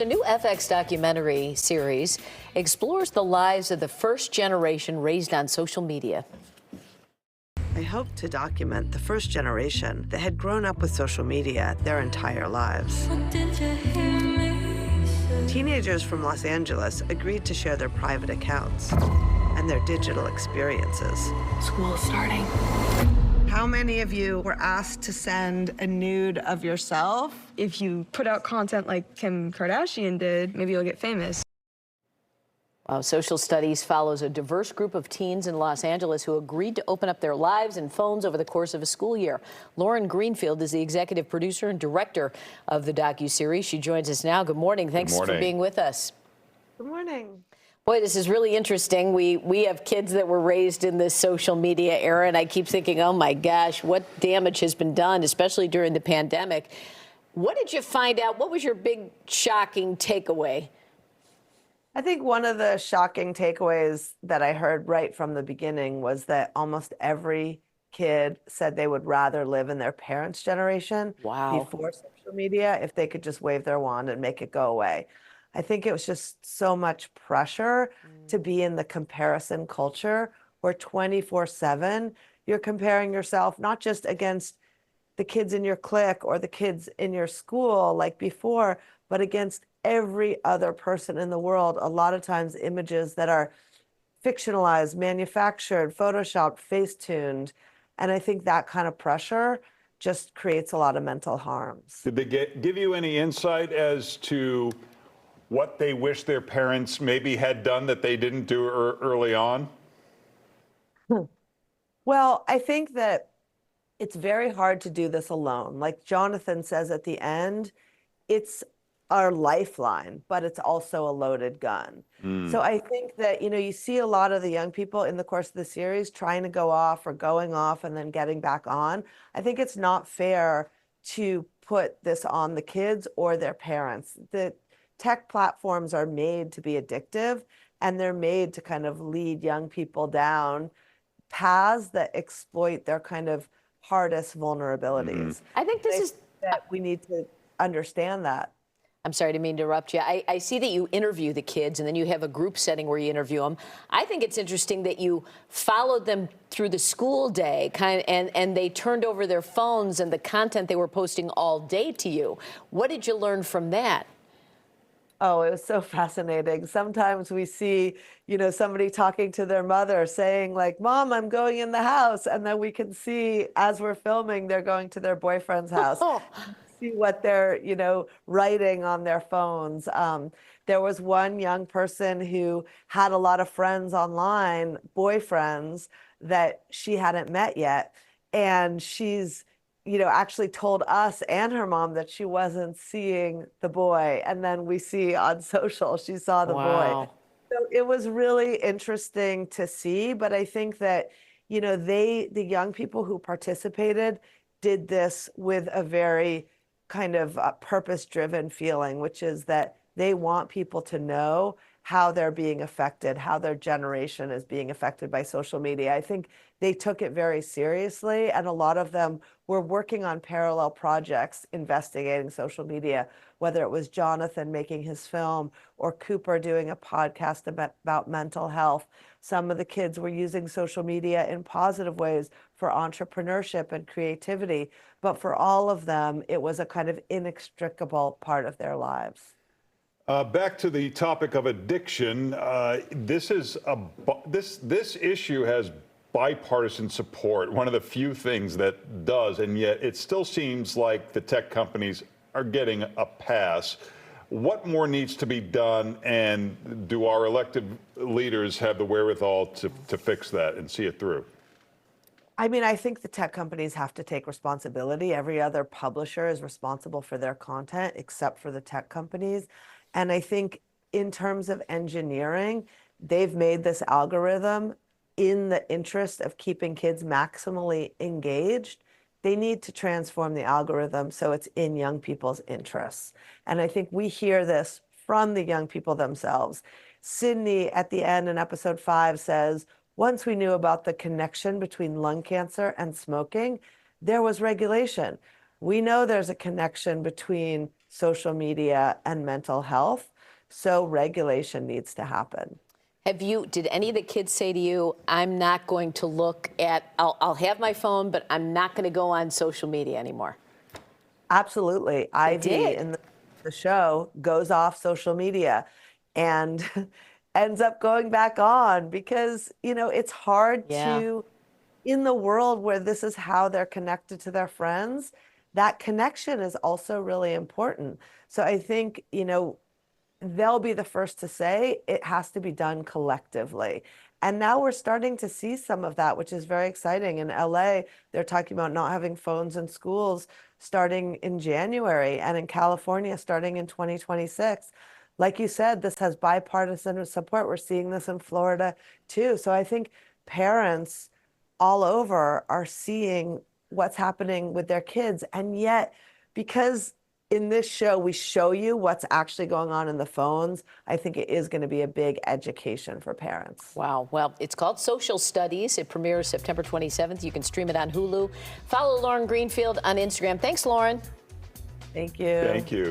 The new FX documentary series explores the lives of the first generation raised on social media. I hope to document the first generation that had grown up with social media their entire lives. Teenagers from Los Angeles agreed to share their private accounts and their digital experiences. School's starting. How many of you were asked to send a nude of yourself? If you put out content like Kim Kardashian did, maybe you'll get famous. Well, Social Studies follows a diverse group of teens in Los Angeles who agreed to open up their lives and phones over the course of a school year. Lauren Greenfield is the executive producer and director of the docuseries. She joins us now. Good morning. Thanks for being with us. Good morning. Boy, this is really interesting. We have kids that were raised in this social media era, and I keep thinking, oh my gosh, what damage has been done, especially during the pandemic. What did you find out? What was your big shocking takeaway? I think one of the shocking takeaways that I heard right from the beginning was that almost every kid said they would rather live in their parents' generation before social media if they could just wave their wand and make it go away. I think it was just so much pressure to be in the comparison culture where 24/7 you're comparing yourself not just against the kids in your clique or the kids in your school like before, but against every other person in the world. A lot of times images that are fictionalized, manufactured, photoshopped, face-tuned. And I think that kind of pressure just creates a lot of mental harms. Did they give you any insight as to what they wish their parents maybe had done that they didn't do early on? Well, I think that it's very hard to do this alone. Like Jonathan says at the end, it's our lifeline, but it's also a loaded gun. So I think that, you see a lot of the young people in the course of the series trying to go off or going off and then getting back on. I think it's not fair to put this on the kids or their parents. The tech platforms are made to be addictive, and they're made to kind of lead young people down paths that exploit their kind of hardest vulnerabilities. I think this is that we need to understand that. I'm sorry to interrupt you. I see that you interview the kids and then you have a group setting where you interview them. I think it's interesting that you followed them through the school day and they turned over their phones and the content they were posting all day to you. What did you learn from that? Oh, it was so fascinating. Sometimes we see, somebody talking to their mother saying like, Mom, I'm going in the house. And then we can see as we're filming, they're going to their boyfriend's house. See what they're, writing on their phones. There was one young person who had a lot of friends online, boyfriends that she hadn't met yet. And she's, actually told us and her mom that she wasn't seeing the boy. And then we see on social, she saw the boy. So it was really interesting to see. But I think that, the young people who participated did this with a very kind of purpose-driven feeling, which is that they want people to know how they're being affected, how their generation is being affected by social media. I think they took it very seriously, and a lot of them were working on parallel projects investigating social media, whether it was Jonathan making his film or Cooper doing a podcast about mental health. Some of the kids were using social media in positive ways for entrepreneurship and creativity, but for all of them, it was a kind of inextricable part of their lives. Back to the topic of addiction, this issue has bipartisan support, one of the few things that does, and yet it still seems like the tech companies are getting a pass. What more needs to be done, and do our elected leaders have the wherewithal to fix that and see it through? I mean, I think the tech companies have to take responsibility. Every other publisher is responsible for their content except for the tech companies. And I think in terms of engineering, they've made this algorithm in the interest of keeping kids maximally engaged. They need to transform the algorithm so it's in young people's interests. And I think we hear this from the young people themselves. Sydney at the end in episode 5 says, once we knew about the connection between lung cancer and smoking, there was regulation. we know there's a connection between social media and mental health. So regulation needs to happen. Did any of the kids say to you, I'm not going to look at, I'll have my phone, but I'm not going to go on social media anymore? Absolutely. Ivy did. in the show goes off social media and ends up going back on because, it's hard to, in the world where this is how they're connected to their friends, that connection is also really important. So I think, they'll be the first to say it has to be done collectively. And now we're starting to see some of that, which is very exciting. In LA, they're talking about not having phones in schools starting in January, and in California starting in 2026. Like you said, this has bipartisan support. We're seeing this in Florida too. So I think parents all over are seeing what's happening with their kids. And yet, because in this show, we show you what's actually going on in the phones, I think it is going to be a big education for parents. Wow. Well, it's called Social Studies. It premieres September 27th. You can stream it on Hulu. Follow Lauren Greenfield on Instagram. Thanks, Lauren. Thank you. Thank you.